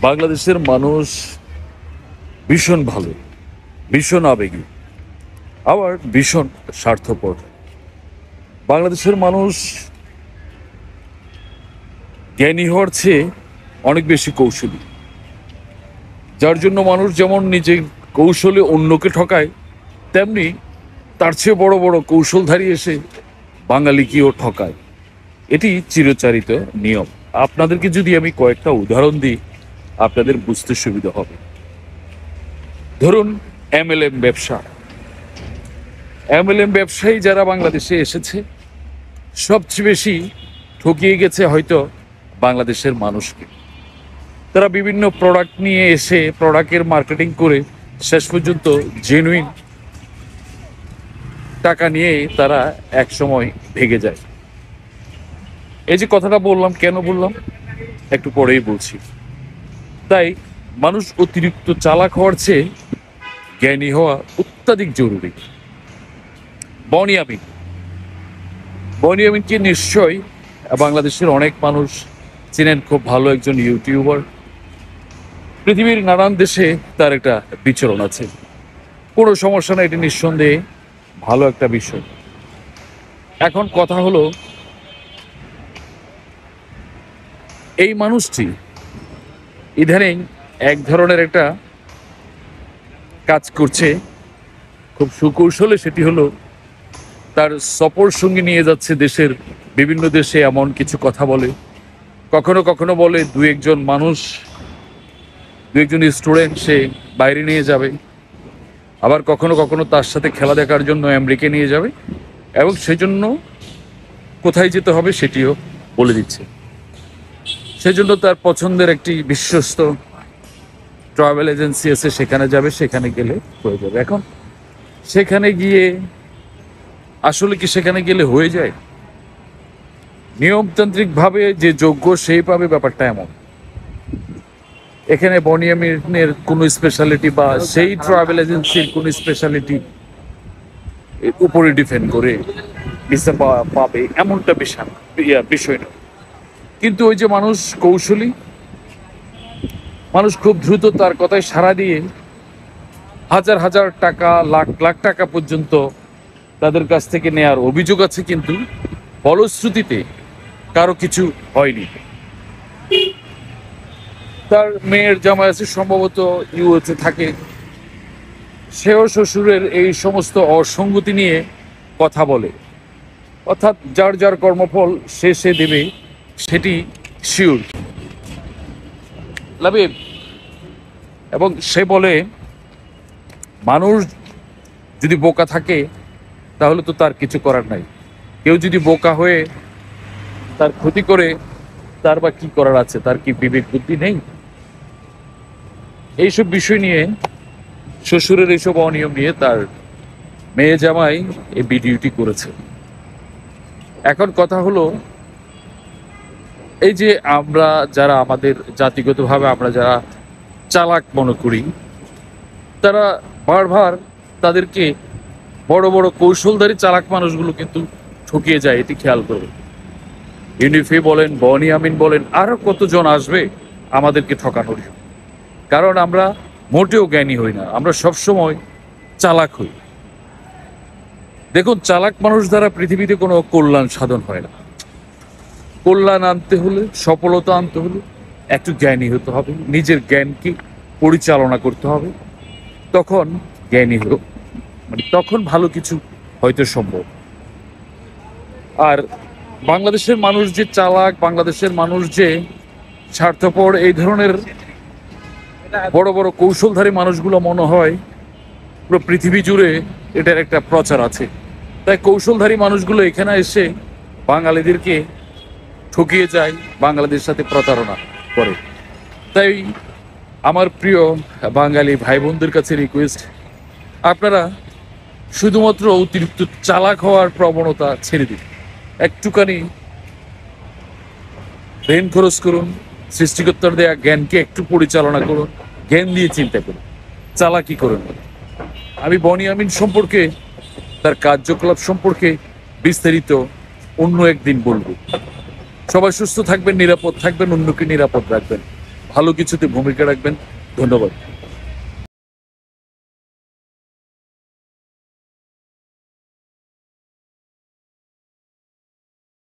বাংলাদেশের মানুষ ভীষণ ভালো, ভীষণ আবেগী, আবার ভীষণ স্বার্থপর। বাংলাদেশের মানুষ জ্ঞানী হওয়ার চেয়ে অনেক বেশি কৌশলী, যার জন্য মানুষ যেমন নিজের কৌশলে অন্যকে ঠকায়, তেমনি তার চেয়ে বড় বড় কৌশলধারী এসে বাঙালিকেও ঠকায়। এটি চিরচারিত নিয়ম। আপনাদেরকে যদি আমি কয়েকটা উদাহরণ দিই, আপনাদের বুঝতে সুবিধা হবে। ধরুন এমএলএম ব্যবসা। এমএলএম ব্যবসায়ী যারা বাংলাদেশে এসেছে, সবচেয়ে বেশি ঠকিয়ে গেছে হয়তো বাংলাদেশের মানুষকে। তারা বিভিন্ন প্রোডাক্ট নিয়ে এসে প্রোডাক্টের মার্কেটিং করে শেষ পর্যন্ত জেনুইন টাকা নিয়ে তারা এক সময় ভেগে যায়। এই যে কথাটা বললাম, কেন বললাম একটু পরেই বলছি। তাই মানুষ অতিরিক্ত চালাক হওয়ার চেয়ে জ্ঞানী হওয়া অত্যাধিক জরুরি। বনিয়ামিনকে নিশ্চয়ই বাংলাদেশের অনেক মানুষ চিনেন, খুব ভালো একজন ইউটিউবার। পৃথিবীর নানান দেশে তার একটা বিচরণ আছে, কোনো সমস্যা না, এটি নিঃসন্দেহে ভালো একটা বিষয়। এখন কথা হলো, এই মানুষটি ইদানিং এক ধরনের একটা কাজ করছে খুব সুকৌশলে। সেটি হলো তার সফর সঙ্গী নিয়ে যাচ্ছে দেশের বিভিন্ন দেশে, এমন কিছু কথা বলে, কখনো কখনো বলে দু একজন স্টুডেন্ট সে বাইরে নিয়ে যাবে, আবার কখনো কখনো তার সাথে খেলা দেখার জন্য আমেরিকা নিয়ে যাবে, এবং সেজন্য কোথায় যেতে হবে সেটিও বলে দিচ্ছে। সেজন্য তার পছন্দের একটি বিশ্বস্ত ট্রাভেল এজেন্সি আছে, সেখানে যাবে, সেখানে গেলে হয়ে যাবে। এখন সেখানে গিয়ে আসলে কি সেখানে গেলে হয়ে যায়? নিয়মতান্ত্রিকভাবে যে যোগ্য সেই পাবে, ব্যাপারটা এমন। এখানে বনিয়ামিনের কোনো স্পেশালিটি বা সেই ট্রাভেল এজেন্সির কোনো স্পেশালিটি উপরে ডিপেন্ড করে ভিসা পাবে এমনটা বিষয় না। কিন্তু ওই যে মানুষ কৌশলী, মানুষ খুব দ্রুত তার কথায় সাড়া দিয়ে হাজার হাজার টাকা, লাখ লাখ টাকা পর্যন্ত তাদের কাছ থেকে নেয়ার অভিযোগ আছে, কিন্তু ফলশ্রুতিতে কারো কিছু হয়নি। তার মেয়ের জামাই আছে, সম্ভবত ইউএসএ থাকে, সেও শ্বশুরের এই সমস্ত অসঙ্গতি নিয়ে কথা বলে, অর্থাৎ যার যার কর্মফল সে দেবে, সেটি শিওর লাবিব। এবং সে বলে মানুষ যদি বোকা থাকে তাহলে তো তার কিছু করার নাই। কেউ যদি বোকা হয়ে তার ক্ষতি করে, তার বা কি করার আছে? তার কি বিবেক বুদ্ধি নেই? এইসব বিষয় নিয়ে, শ্বশুরের এইসব অনিয়ম নিয়ে তার মেয়ে জামাই এই ভিডিওটি করেছে। এখন কথা হলো, এই যে আমরা যারা আমাদের জাতিগতভাবে আমরা যারা চালাক মনে করি, তারা বারবার তাদেরকে বড় বড় কৌশলধারী চালাক মানুষগুলো কিন্তু ঠকিয়ে যায়, এটি খেয়াল করবে। ইউনিফি বলেন, বনিয়ামিন বলেন, আরো কতজন আসবে আমাদেরকে ঠকানোর জন্য। কারণ আমরা মোটেও জ্ঞানী হই না, আমরা সবসময় চালাক হই। দেখুন, চালাক মানুষ দ্বারা পৃথিবীতে কোনো কল্যাণ সাধন হয় না। কল্যাণ আনতে হলে, সফলতা আনতে হলে একটু জ্ঞানী হতে হবে, নিজের জ্ঞানকে পরিচালনা করতে হবে, তখন জ্ঞানী হলো, মানে তখন ভালো কিছু হয়তো সম্ভব। আর বাংলাদেশের মানুষ যে চালাক, বাংলাদেশের মানুষ যে স্বার্থপর, এই ধরনের বড় বড় কৌশলধারী মানুষগুলো মনে হয় পুরো পৃথিবী জুড়ে এটার একটা প্রচার আছে। তাই কৌশলধারী মানুষগুলো এখানে এসে বাঙালিদেরকে ঠকিয়ে যায়, বাঙালিদের সাথে প্রতারণা করে। তাই আমার প্রিয় বাঙালি ভাই বোনদের কাছে রিকোয়েস্ট, আপনারা শুধুমাত্র অতিরিক্ত চালাক হওয়ার প্রবণতা ছেড়ে দিন, একটুখানি ব্রেন খরচ করুন, সৃষ্টিকর্তার দেয়া জ্ঞানকে একটু পরিচালনা করুন, জ্ঞান দিয়ে চিন্তা করুন, চালাকি করুন। আমি বনিয়ামিন সম্পর্কে, তার কার্যকলাপ সম্পর্কে বিস্তারিত অন্য একদিন বলবো। সবাই সুস্থ থাকবেন, নিরাপদ থাকবেন, অন্যকে নিরাপদ রাখবেন। ভালো কিছুতে ভূমিকা রাখবেন। ধন্যবাদ।